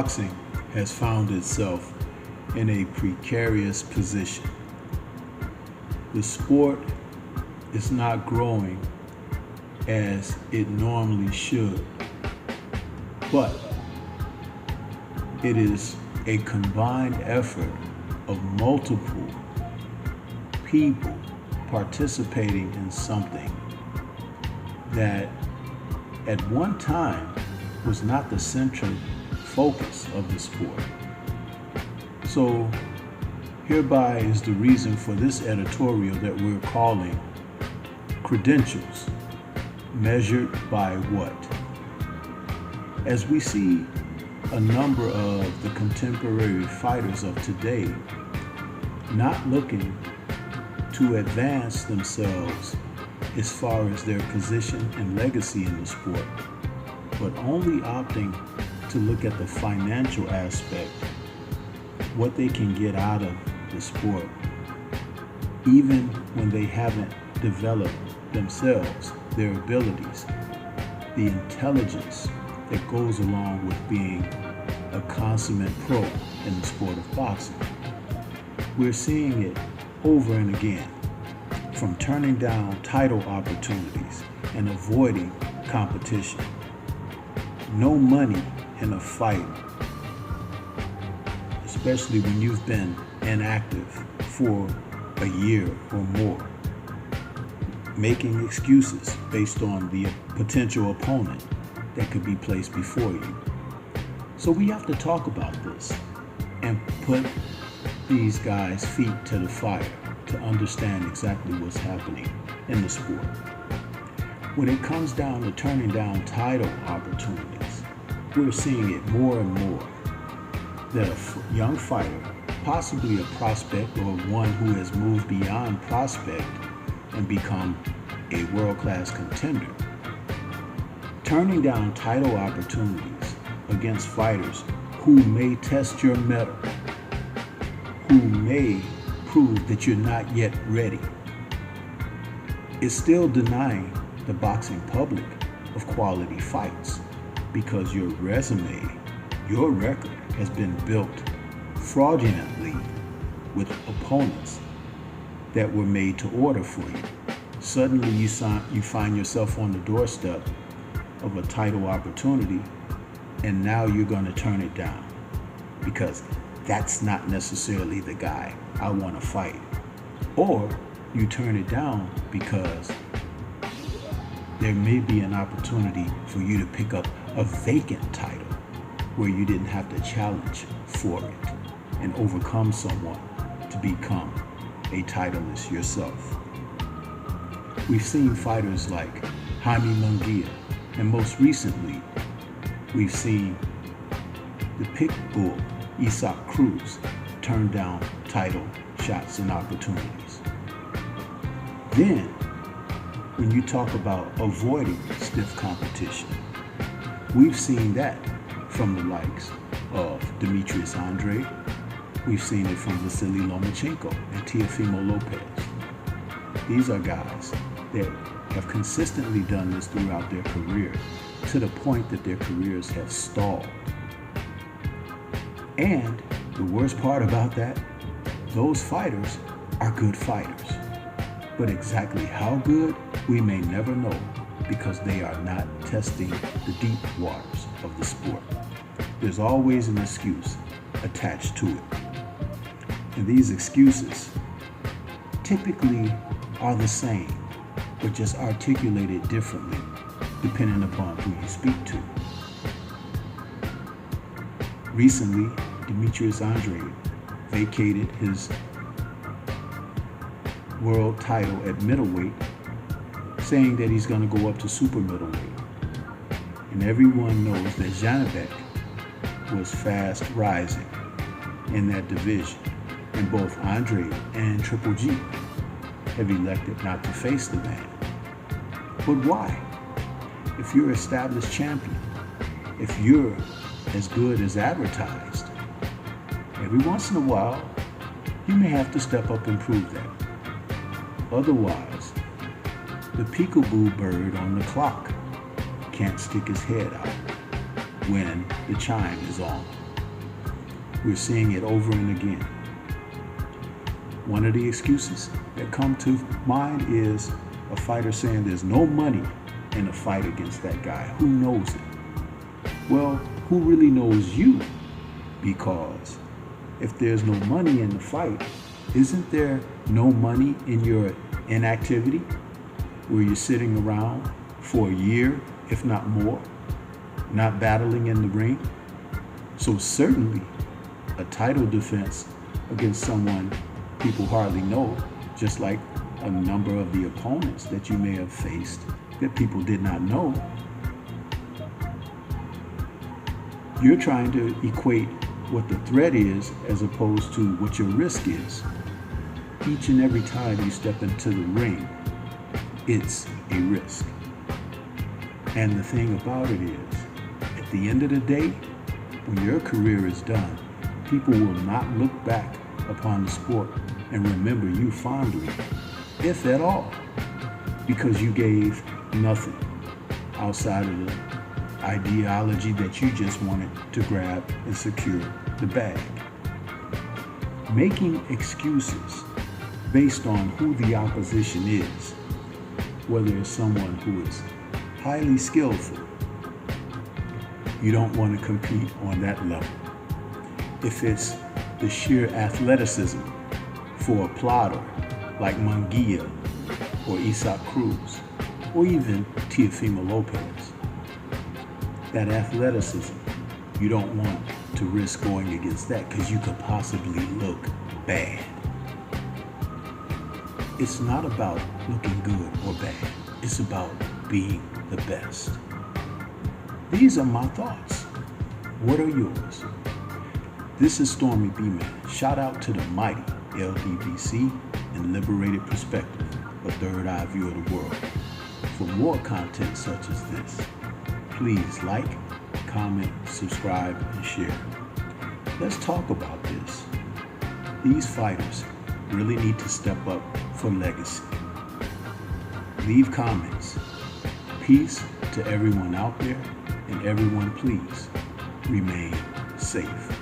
boxing has found itself in a precarious position. The sport is not growing as it normally should, but it is a combined effort of multiple people participating in something that at one time was not the central focus of the sport. So hereby is the reason for this editorial that we're calling Credentials Measured by What? As we see a number of the contemporary fighters of today not looking to advance themselves as far as their position and legacy in the sport, but only opting to look at the financial aspect, what they can get out of the sport, even when they haven't developed themselves, their abilities, the intelligence that goes along with being a consummate pro in the sport of boxing. We're seeing it over and again, from turning down title opportunities and avoiding competition. No money in a fight, especially when you've been inactive for a year or more. Making excuses based on the potential opponent that could be placed before you. So we have to talk about this and put these guys' feet to the fire to understand exactly what's happening in the sport. When it comes down to turning down title opportunities, we're seeing it more and more that a young fighter, possibly a prospect or one who has moved beyond prospect and become a world-class contender, turning down title opportunities against fighters who may test your mettle, who may prove that you're not yet ready, is still denying the boxing public of quality fights, because your resume, your record has been built fraudulently with opponents that were made to order for you. Suddenly you find yourself on the doorstep of a title opportunity, and now you're going to turn it down because that's not necessarily the guy I want to fight. Or you turn it down because there may be an opportunity for you to pick up a vacant title where you didn't have to challenge for it and overcome someone to become a titleist yourself. We've seen fighters like Jaime Munguia, and most recently, we've seen the pit bull Isaac Cruz turn down title shots and opportunities. Then, when you talk about avoiding stiff competition, we've seen that from the likes of Demetrius Andrade. We've seen it from Vasily Lomachenko and Teofimo Lopez. These are guys that have consistently done this throughout their career, to the point that their careers have stalled. And the worst part about that, those fighters are good fighters. But exactly how good, we may never know, because they are not testing the deep waters of the sport. There's always an excuse attached to it. And these excuses typically are the same, but just articulated differently depending upon who you speak to. Recently, Demetrius Andrade vacated his world title at middleweight, saying that he's going to go up to super middleweight. And everyone knows that Janibek was fast rising in that division, and both Andrade and Triple G have elected not to face the man. But why? If you're an established champion, if you're as good as advertised, every once in a while, you may have to step up and prove that. Otherwise, the peekaboo bird on the clock can't stick his head out when the chime is on. We're seeing it over and again. One of the excuses that come to mind is a fighter saying there's no money in a fight against that guy. Who knows it? Well, who really knows you? Because if there's no money in the fight, isn't there no money in your inactivity, where you're sitting around for a year, if not more, not battling in the ring? So certainly a title defense against someone people hardly know, just like a number of the opponents that you may have faced that people did not know. You're trying to equate what the threat is as opposed to what your risk is. Each and every time you step into the ring, it's a risk. And the thing about it is, at the end of the day, when your career is done, people will not look back upon the sport and remember you fondly, if at all, because you gave nothing outside of the ideology that you just wanted to grab and secure the bag. Making excuses based on who the opposition is, whether it's someone who is highly skillful, you don't want to compete on that level. If it's the sheer athleticism for a plotter like Munguia or Isaac Cruz, or even Teofimo Lopez, that athleticism, you don't want to risk going against that because you could possibly look bad. It's not about looking good or bad. It's about being the best. These are my thoughts. What are yours? This is Stormybman. Shout out to the mighty LDBC and Liberated Perspective, a third eye view of the world. For more content such as this, please like, comment, subscribe, and share. Let's talk about this. These fighters really need to step up for legacy. Leave comments. Peace to everyone out there, and everyone please remain safe.